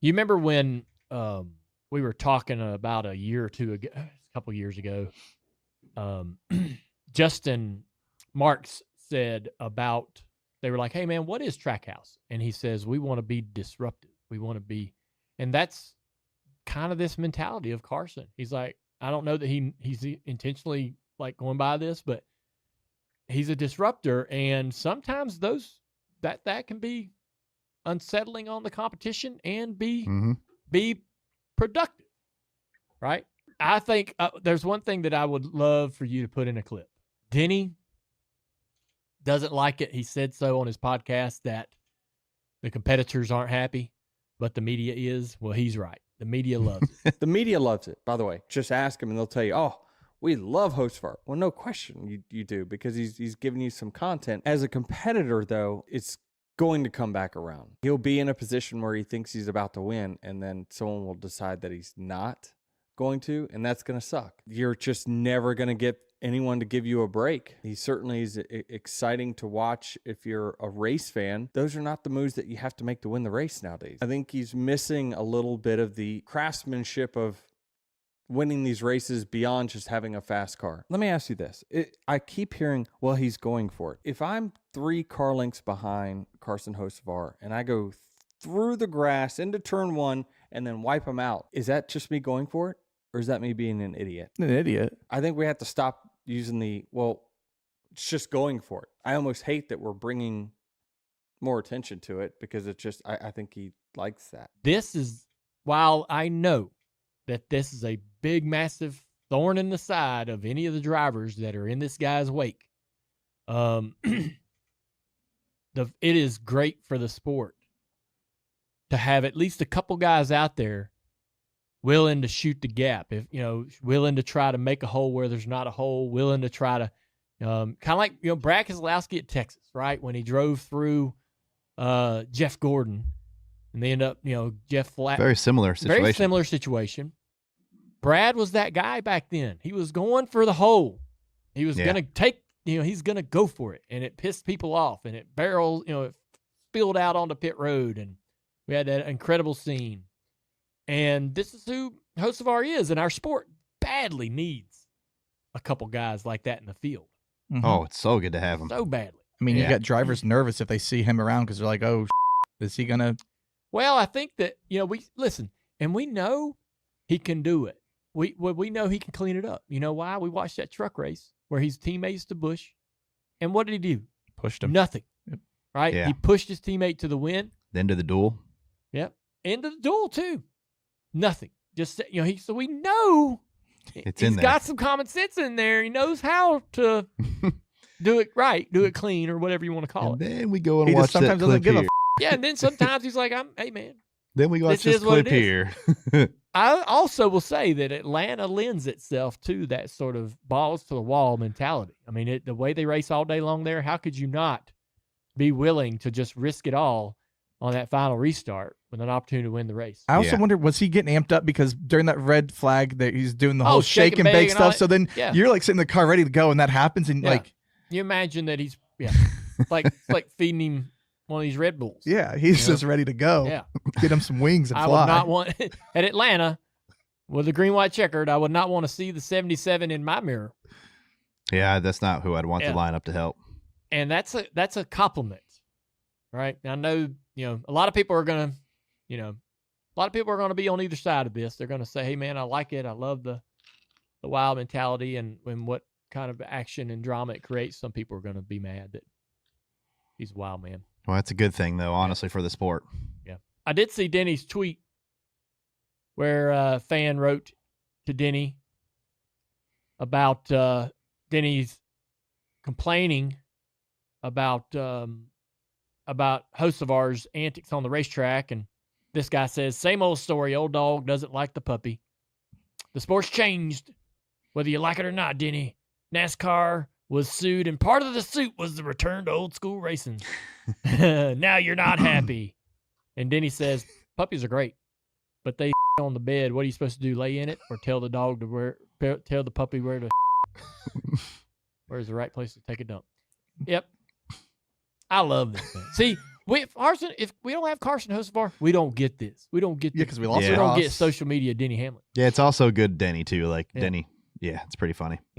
You remember when we were talking about a year or two ago, a couple years ago, Justin Marks said about, they were like, hey, man, what is Trackhouse? And he says, we want to be disruptive. We want to be, and that's kind of this mentality of Carson. He's like, I don't know that he's intentionally like going by this, but he's a disruptor. And sometimes that can be unsettling on the competition and be productive, right? I think there's one thing that I would love for you to put in a clip. Denny doesn't like it. He said so on his podcast that the competitors aren't happy, but the media is. Well, he's right. The media loves it. The media loves it, by the way. Just ask him and they'll tell you, oh, we love Hocevar. Well, no question you do, because he's giving you some content. As a competitor, though, it's going to come back around. He'll be in a position where he thinks he's about to win, and then someone will decide that he's not going to, and that's going to suck. You're just never going to get anyone to give you a break. He certainly is exciting to watch if you're a race fan. Those are not the moves that you have to make to win the race nowadays. I think he's missing a little bit of the craftsmanship of winning these races beyond just having a fast car. Let me ask you this. I keep hearing, well, he's going for it. If I'm 3 car lengths behind Carson Hocevar and I go through the grass into turn 1 and then wipe him out, is that just me going for it? Or is that me being an idiot? An idiot. I think we have to stop using it's just going for it. I almost hate that we're bringing more attention to it, because it's just, I think he likes that. This is, while I know that this is a big, massive thorn in the side of any of the drivers that are in this guy's wake, it is great for the sport to have at least a couple guys out there willing to shoot the gap, willing to try to make a hole where there's not a hole, willing to try to, kind of like, Brad Keselowski at Texas, right? When he drove through Jeff Gordon and they end up, Jeff flat. Very similar situation. Brad was that guy back then. He was going for the hole. He was going to take, he's going to go for it. And it pissed people off, and it it spilled out onto pit road, and we had that incredible scene. And this is who Hocevar is, and our sport badly needs a couple guys like that in the field. Mm-hmm. Oh, it's so good to have him. So badly. I mean, you got drivers nervous if they see him around, because they're like, oh, is he going to? Well, I think that, we listen, and we know he can do it. We know he can clean it up. You know why? We watched that truck race where he's teammates to Busch. And what did he do? Pushed him. Nothing. Yep. Right? Yeah. He pushed his teammate to the win. Then to the duel. Yep. Into the duel, too. Nothing. Just, so we know he's got some common sense in there. He knows how to do it right, do it clean, or whatever you want to call it. Then we go and watch that clip here. Yeah, and then sometimes he's like, hey, man. Then we watch this clip here. I also will say that Atlanta lends itself to that sort of balls to the wall mentality. I mean, the way they race all day long there, how could you not be willing to just risk it all on that final restart with an opportunity to win the race? I also wonder, was he getting amped up because during that red flag that he's doing the whole shake and bake stuff? So then you're like sitting in the car ready to go, and that happens, and like you imagine that he's like feeding him one of these Red Bulls. Yeah, he's just ready to go. Yeah, get him some wings and fly. I would not want at Atlanta with the green white checkered. I would not want to see the 77 in my mirror. Yeah, that's not who I'd want to line up to help. And that's a compliment, right? I know a lot of people are gonna be on either side of this. They're gonna say, "Hey, man, I like it. I love the wild mentality and what kind of action and drama it creates." Some people are gonna be mad that he's a wild man. Well, that's a good thing, though, honestly, for the sport. Yeah. I did see Denny's tweet where a fan wrote to Denny about Denny's complaining about Hocevar's antics on the racetrack. And this guy says, same old story. Old dog doesn't like the puppy. The sport's changed, whether you like it or not, Denny. NASCAR was sued, and part of the suit was the return to old school racing. Now you're not happy. And Denny says, puppies are great, but they on the bed. What are you supposed to do? Lay in it, or tell the dog to tell the puppy where to where's the right place to take a dump? Yep. I love this thing. See, If we don't have Carson Hocevar, we don't get this. We don't get this. Yeah, because we lost Yeah. We don't Ross. get social media Denny Hamlin. Yeah, it's also good Denny too. Like Yeah. Denny, yeah, it's pretty funny.